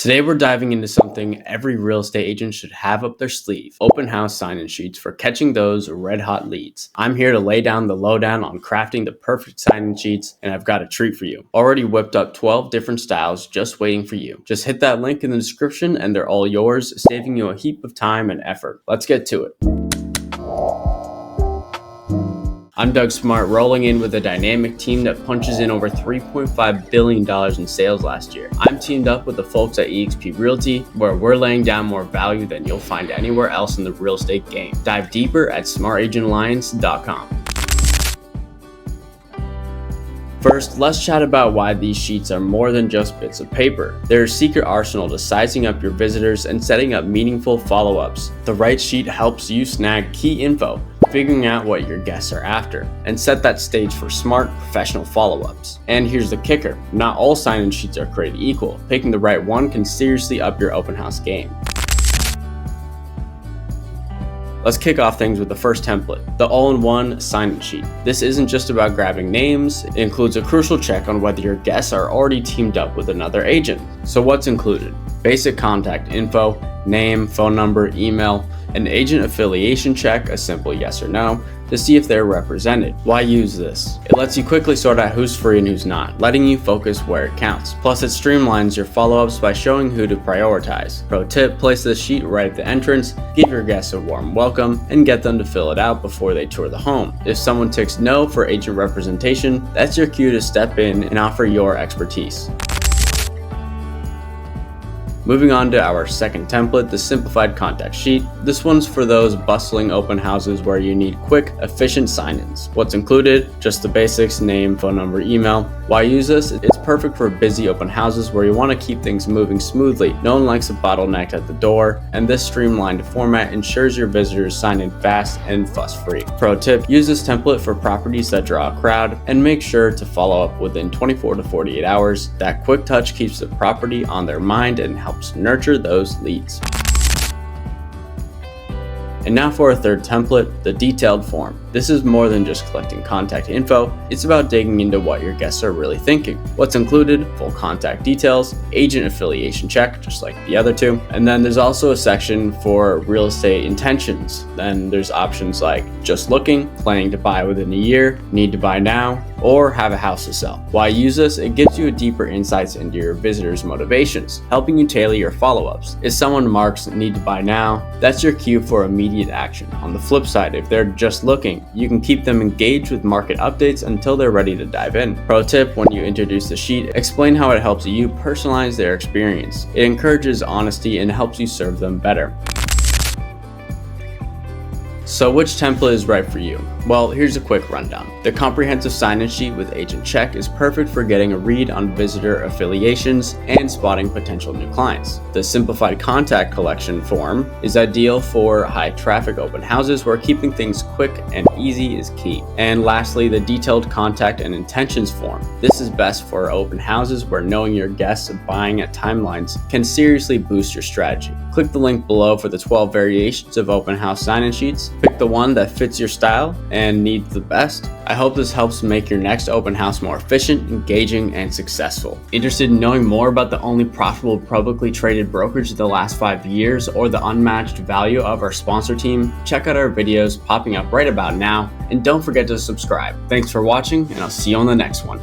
Today we're diving into something every real estate agent should have up their sleeve: open house sign-in sheets for catching those red hot leads. I'm here to lay down the lowdown on crafting the perfect sign-in sheets, and I've got a treat for you. Already whipped up 12 different styles just waiting for you. Just hit that link in the description and they're all yours, saving you a heap of time and effort. Let's get to it. I'm Doug Smart, rolling in with a dynamic team that punches in over $3.5 billion in sales last year. I'm teamed up with the folks at eXp Realty, where we're laying down more value than you'll find anywhere else in the real estate game. Dive deeper at smartagentalliance.com. First, let's chat about why these sheets are more than just bits of paper. They're a secret arsenal to sizing up your visitors and setting up meaningful follow-ups. The right sheet helps you snag key info, figuring out what your guests are after, and set that stage for smart, professional follow-ups. And here's the kicker: not all sign-in sheets are created equal. Picking the right one can seriously up your open house game. Let's kick off things with the first template, the all-in-one sign-in sheet. This isn't just about grabbing names, it includes a crucial check on whether your guests are already teamed up with another agent. So what's included? Basic contact info, name, phone number, email, an agent affiliation check, a simple yes or no, to see if they're represented. Why use this? It lets you quickly sort out who's free and who's not, letting you focus where it counts. Plus, it streamlines your follow-ups by showing who to prioritize. Pro tip: place this sheet right at the entrance, give your guests a warm welcome, and get them to fill it out before they tour the home. If someone ticks no for agent representation, that's your cue to step in and offer your expertise. Moving on to our second template, the simplified contact sheet. This one's for those bustling open houses where you need quick, efficient sign-ins. What's included? Just the basics: name, phone number, email. Why use this? It's perfect for busy open houses where you want to keep things moving smoothly. No one likes a bottleneck at the door, and this streamlined format ensures your visitors sign in fast and fuss-free. Pro tip: use this template for properties that draw a crowd, and make sure to follow up within 24 to 48 hours. That quick touch keeps the property on their mind and helps nurture those leads. And now for our third template, the detailed form. This is more than just collecting contact info, it's about digging into what your guests are really thinking. What's included? Full contact details, agent affiliation check, just like the other two, and then there's also a section for real estate intentions. Then there's options like just looking, planning to buy within a year, need to buy now, or have a house to sell. Why use this? It gives you a deeper insights into your visitors' motivations, helping you tailor your follow-ups. If someone marks need to buy now, that's your cue for immediate action. On the flip side, if they're just looking, you can keep them engaged with market updates until they're ready to dive in. Pro tip: when you introduce the sheet, explain how it helps you personalize their experience. It encourages honesty and helps you serve them better. So which template is right for you? Well, here's a quick rundown. The comprehensive sign-in sheet with agent check is perfect for getting a read on visitor affiliations and spotting potential new clients. The simplified contact collection form is ideal for high traffic open houses where keeping things quick and easy is key. And lastly, the detailed contact and intentions form. This is best for open houses where knowing your guests buying at timelines can seriously boost your strategy. Click the link below for the 12 variations of open house sign-in sheets. Pick the one that fits your style and needs the best. I hope this helps make your next open house more efficient, engaging, and successful. Interested in knowing more about the only profitable publicly traded brokerage of the last 5 years or the unmatched value of our sponsor team? Check out our videos popping up right about now, and don't forget to subscribe. Thanks for watching, and I'll see you on the next one.